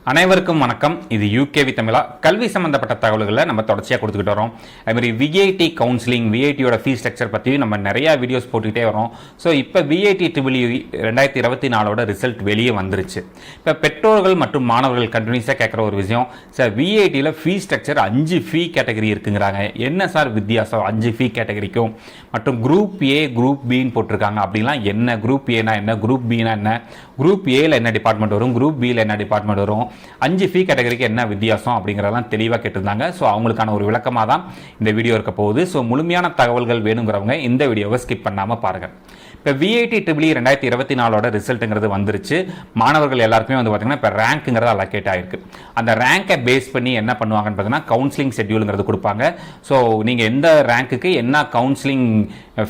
அனைவருக்கும் வணக்கம். இது யூகேவி தமிழா. கல்வி சம்பந்தப்பட்ட தகவல்களை நம்ம தொடர்ச்சியாக கொடுத்துக்கிட்டு வரோம். அதுமாதிரி விஐடி கவுன்சிலிங், விஐடியோட ஃபீஸ் ஸ்ட்ரக்சர் பற்றி நம்ம நிறையா வீடியோஸ் போட்டுக்கிட்டே வரோம். ஸோ இப்போ விஐடி ட்ரிபிள் 2024 ரிசல்ட் வெளியே வந்துருச்சு. இப்போ பெற்றோர்கள் மற்றும் மாணவர்கள் கண்டினியூஸாக கேட்குற ஒரு விஷயம், சார் விஐடியில் ஃபீஸ் ஸ்ட்ரக்சர் 5 ஃபீ கேட்டகரி இருக்குங்கிறாங்க. என்ன சார் வித்தியாசம் 5 ஃபீ கேட்டகரிக்கும் மற்றும் குரூப் ஏ குரூப் பின்னு போட்டிருக்காங்க. அப்படிலாம் என்ன, குரூப் ஏனா என்ன, குரூப் பினா என்ன, குரூப் ஏல என்ன டிபார்ட்மெண்ட் வரும், குரூப் பியில் என்ன டிபார்ட்மெண்ட் வரும், 5 ஃபீ கேட்டகரிக்கு என்ன வித்தியாசம் அப்படிங்கிறதெல்லாம் தெளிவாக கேட்டிருந்தாங்க. ஸோ அவங்களுக்கான ஒரு விளக்கமாக தான் இந்த வீடியோ இருக்க போகுது. ஸோ முழுமையான தகவல்கள் வேணுங்கிறவங்க இந்த வீடியோவை ஸ்கிப் பண்ணாமல் பாருங்கள். இப்போ விஐடி ட்ரிபிள் 2024 ரிசல்ட்டுங்கிறது வந்துருச்சு. மாணவர்கள் எல்லாருக்குமே வந்து பார்த்தீங்கன்னா இப்போ ரேங்க்குங்கிறது அலோகேட் ஆகிருக்கு. அந்த ரேங்கை பேஸ் பண்ணி என்ன பண்ணுவாங்கன்னு பார்த்தீங்கன்னா கவுன்சிலிங் ஷெட்யூலுங்கிறது கொடுப்பாங்க. ஸோ நீங்கள் எந்த ரேங்க்குக்கு என்ன கவுன்சிலிங்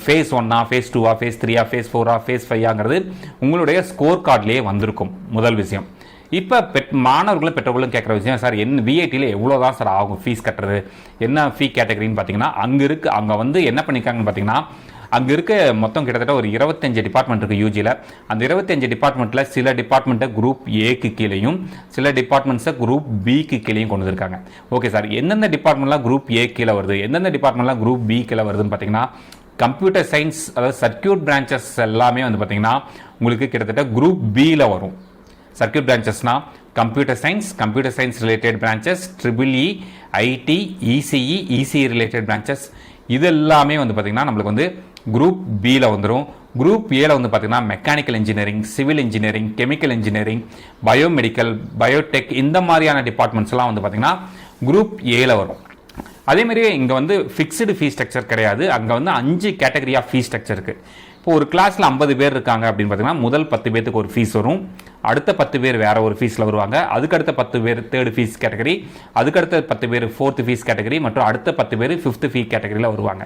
ஃபேஸ் 1ஆ, ஃபேஸ் 2ஆ, ஃபேஸ் 3ஆ, ஃபேஸ் 4ஆ, ஃபேஸ் 5ஆங்கிறது உங்களுடைய ஸ்கோர் கார்ட்லேயே வந்திருக்கும். முதல் விஷயம். இப்போ மாணவர்களும் பெற்றோர்களும் கேட்குற விஷயம், சார் என்ன விஐடியில் எவ்வளோ தான் சார் ஆகும் ஃபீஸ் கட்டுறது, என்ன ஃபீ கேட்டகரின்னு பார்த்தீங்கன்னா அங்கே வந்து என்ன பண்ணியிருக்காங்கன்னு பார்த்தீங்கன்னா அங்கே இருக்க மொத்தம் கிட்டத்தட்ட ஒரு 25 டிபார்ட்மெண்ட் இருக்குது யூஜியில். அந்த 25 டிபார்ட்மெண்ட்டில் சில டிபார்ட்மெண்ட்டை குரூப் ஏக்கு கீழேயும் சில டிபார்ட்மெண்ட்ஸை குரூப் பிக்கு கீழேயும் கொண்டு வந்திருக்காங்க. ஓகே சார், எந்தெந்த டிபார்ட்மெண்ட்லாம் குரூப் ஏ கீழே வருது, எந்தெந்த டிபார்ட்மெண்ட்லாம் குரூப் பி கீழே வருதுன்னு பார்த்தீங்கன்னா கம்ப்யூட்டர் சயின்ஸ், அதாவது சர்க்கியூட் பிரான்ச்சஸ் எல்லாமே வந்து பார்த்தீங்கன்னா உங்களுக்கு கிட்டத்தட்ட குரூப் பியில் வரும். சர்க்கியூட் பிரான்ச்சஸ்னா computer science related branches, triple E, IT, ECE, ECE related branches, இது எல்லாமே வந்து பார்த்தீங்கன்னா நம்மளுக்கு வந்து குரூப் பியில் வந்துடும். குரூப் ஏல வந்து பார்த்தீங்கன்னா mechanical engineering, civil engineering, chemical engineering, biomedical, Biotech, இந்த மாதிரியான டிபார்ட்மெண்ட்ஸ்லாம் வந்து பார்த்தீங்கன்னா குரூப் ஏல வரும். அதேமாதிரி இங்கே வந்து ஃபிக்ஸ்டு ஃபீஸ் ஸ்ட்ரக்சர் கிடையாது. அங்கே வந்து 5 கேட்டகரி ஆஃப் ஃபீஸ் ஸ்ட்ரக்சர் இருக்குது. இப்போ ஒரு கிளாஸில் 50 பேர் இருக்காங்க அப்படின்னு பார்த்தீங்கன்னா முதல் 10 பேருக்கு ஒரு ஃபீஸ் வரும். அடுத்த 10 பேர் வேற ஒரு ஃபீஸில் வருவாங்க. அதுக்கடுத்த 10 பேர் தேர்ட் ஃபீஸ் கேட்டகரி, அதுக்கடுத்த 10 பேர் ஃபோர்த் ஃபீஸ் கேட்டகரி மற்றும் அடுத்த 10 பேர் ஃபிஃப்த் ஃபீஸ் கேட்டகரியில் வருவாங்க.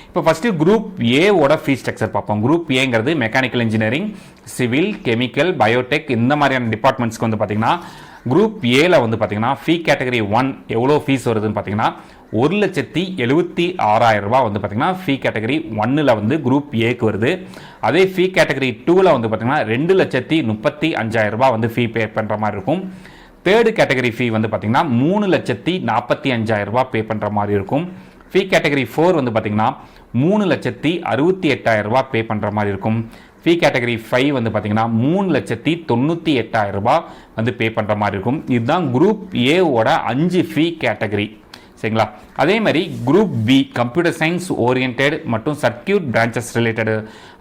இப்போ ஃபஸ்ட்டு குரூப் ஏவோட ஃபீஸ் ஸ்ட்ரக்சர் பார்ப்போம். குரூப் ஏங்கிறது mechanical engineering, civil, chemical, biotech, இந்த மாதிரியான டிபார்ட்மெண்ட்ஸ்க்கு வந்து பார்த்தீங்கன்னா குரூப் ஏல வந்து பார்த்தீங்கன்னா ஃபீ கேட்டகரி 1 எவ்வளோ ஃபீஸ் வருதுன்னு பார்த்தீங்கன்னா 1,76,000 ரூபாய் வந்து பார்த்தீங்கன்னா ஃபீ கேட்டகரி 1ல் வந்து குரூப் ஏக்கு வருது. அதே ஃபீ கேட்டகரி 2ல் வந்து பார்த்தீங்கன்னா 2,35,000 ரூபாய் வந்து ஃபீ பே பண்ணுற மாதிரி இருக்கும். தேர்டு கேட்டகரி ஃபீ வந்து பார்த்தீங்கன்னா 3,45,000 ரூபாய் பே பண்ணுற மாதிரி இருக்கும். ஃபீ கேட்டகரி 4 வந்து பார்த்தீங்கன்னா 3,68,000 ரூபாய் பே பண்ணுற மாதிரி இருக்கும். ஃபீ கேட்டகரி 5 வந்து பார்த்தீங்கன்னா 3,98,000 ரூபாய் வந்து பே பண்ணுற மாதிரி இருக்கும். இதுதான் குரூப் ஏவோட 5 ஃபீ கேட்டகரி. சரிங்களா? அதே மாதிரி group B computer science oriented மற்றும் சர்க்கியூட் பிரான்ச்சஸ் ரிலேட்டட்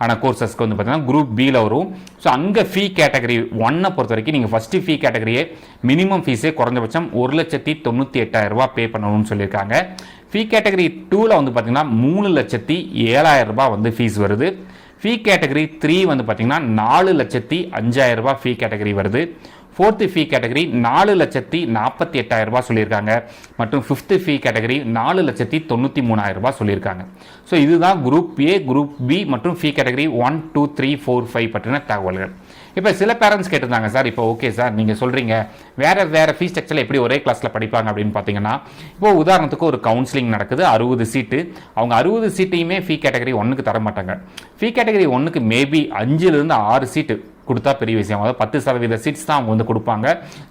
ஆன கோர்சஸ்க்கு வந்து பார்த்தீங்கன்னா குரூப் பியில் வரும். ஸோ அங்கே ஃபீ கேட்டகரி 1 பொறுத்த வரைக்கும் நீங்கள் ஃபஸ்ட்டு ஃபீ கேட்டகரியே மினிமம் ஃபீஸே குறைஞ்சபட்சம் 1,98,000 ரூபாய் பே பண்ணணும்னு சொல்லியிருக்காங்க. ஃபீ கேட்டகரி 2ல் வந்து பார்த்தீங்கன்னா 3,07,000 ரூபாய் வந்து ஃபீஸ் வருது. ஃபீ கேட்டகரி 3 வந்து பார்த்தீங்கன்னா 4,05,000 ரூபாய் ஃபீ கேட்டகரி வருது. ஃபோர்த்து ஃபீ கேட்டகரி 4,48,000 ரூபாய் சொல்லியிருக்காங்க மற்றும் ஃபிஃப்த்து ஃபீ கேட்டகரி 4,93,000 ரூபாய் சொல்லியிருக்காங்க. ஸோ இதுதான் குரூப் ஏ, குரூப் பி மற்றும் ஃபீ கேட்டகரி 1, 2, 3, 4, 5 பற்றின தகவல்கள். இப்போ சில பேரண்ட்ஸ் கேட்டிருந்தாங்க, சார் இப்போ ஓகே சார் நீங்கள் சொல்கிறீங்க வேறு ஃபீஸ் ஸ்ட்ரக்சரில் எப்படி ஒரே கிளாஸில் படிப்பாங்க அப்படின்னு பார்த்தீங்கன்னா, இப்போ உதாரணத்துக்கு ஒரு கவுன்சிலிங் நடக்குது, 60 சீட்டு. அவங்க 60 சீட்டையுமே ஃபீ கேட்டகரி 1க்கு தர மாட்டாங்க. ஃபீ கேட்டகரி 1க்கு மேபி 5லேருந்து 6 சீட்டு கொடுத்தா பெரிய விஷயம். அதாவது 10% சீட்ஸ் தான் அவங்க வந்து கொடுப்பாங்க.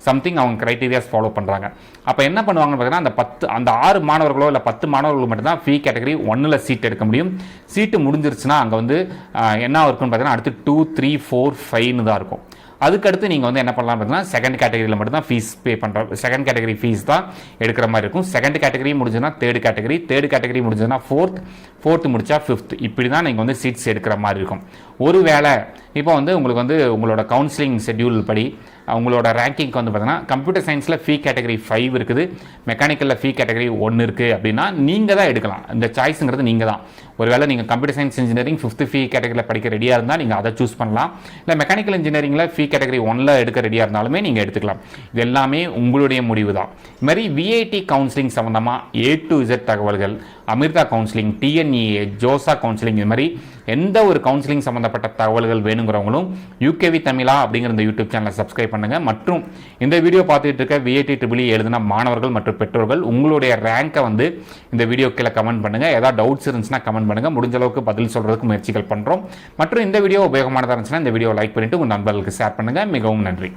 சம்திங் அவங்க கிரைட்டீரியாஸ் ஃபாலோ பண்ணுறாங்க. அப்போ என்ன பண்ணுவாங்கன்னு பார்த்தீங்கன்னா அந்த 6 மாணவர்களோ இல்லை 10 மாணவர்களோ மட்டும்தான் ஃபீ கேட்டகரி 1ல் சீட் எடுக்க முடியும். சீட்டு முடிஞ்சிருச்சுன்னா அங்கே வந்து என்ன இருக்குன்னு பார்த்தீங்கன்னா அடுத்து 2, 3, 4, 5ன்னு தான் இருக்கும். அதுக்கடுத்து நீங்கள் வந்து என்ன பண்ணலாம் பார்த்தீங்கன்னா செகண்ட் கேட்டகரியில் மட்டும் தான் ஃபீஸ் பே பண்ணுற, செகண்ட் கேட்டகரி ஃபீஸ் தான் எடுக்கிற மாதிரி இருக்கும். செகண்ட் கேட்டகரி முடிஞ்சதுன்னா தேர்ட் கேட்டகரி முடிஞ்சதுன்னா ஃபோர்த்து முடிச்சா ஃபிஃப்த், இப்படி தான் நீங்கள் வந்து சீட்ஸ் எடுக்கிற மாதிரி இருக்கும். ஒருவேளை இப்போ வந்து உங்களுக்கு வந்து உங்களோட கவுன்சிலிங் ஷெட்யூல் படி உங்களோட ரேங்கிங்க்கு வந்து பார்த்தீங்கன்னா கம்ப்யூட்டர் சயின்ஸில் ஃபீ கேட்டகரி 5 இருக்குது, மெக்கானிக்கலில் ஃபீ கேட்டகரி 1 இருக்குது அப்படின்னா நீங்கள் தான் எடுக்கலாம். இந்த சாய்ஸுங்கிறது நீங்கள் தான். ஒருவேளை நீங்கள் கம்ப்யூட்டர் சயின்ஸ் இன்ஜினியரிங் 5th ஃபீ கேட்டகரியில் படிக்க ரெடியாக இருந்தால் நீங்கள் அதை சூஸ் பண்ணலாம். இல்லை மெக்கானிக்கல் இன்ஜினியரிங்கில் ஃபீ கேட்டகரி 1ல் எடுக்க ரெடியாக இருந்தாலுமே நீங்கள் எடுத்துக்கலாம். இது எல்லாமே உங்களுடைய முடிவு தான். இது மாதிரி விஐடி கவுன்சிலிங் சம்மந்தமாக A to Z தகவல்கள், Amrita counselling, TNEA, JoSAA counselling, இது மாதிரி எந்த ஒரு கவுன்சிலிங் சம்மந்தப்பட்ட தகவல்கள் வேணுங்கிறவங்களும் யூகேவி தமிழா அப்படிங்கிற இந்த யூடியூப் சேனலை சப்ஸ்கிரைப் பண்ணுங்கள். மற்றும் இந்த வீடியோ பார்த்துட்டு இருக்க விஐடி ட்ரிபிள் எழுதின மாணவர்கள் மற்றும் பெற்றோர்கள் உங்களுடைய ரேங்கை வந்து இந்த வீடியோ கீழே கமெண்ட் பண்ணுங்கள். ஏதாவது டவுட்ஸ் இருந்துச்சுன்னா கமெண்ட் பண்ணுங்கள். முடிஞ்ச அளவுக்கு பதில் சொல்கிறதுக்கு முயற்சிகள் பண்ணுறோம். மற்றும் இந்த வீடியோ உபயோகமானதாக இருந்துச்சுன்னா இந்த வீடியோ லைக் பண்ணிவிட்டு உங்கள் நண்பர்களுக்கு ஷேர் பண்ணுங்கள். மிகவும் நன்றி.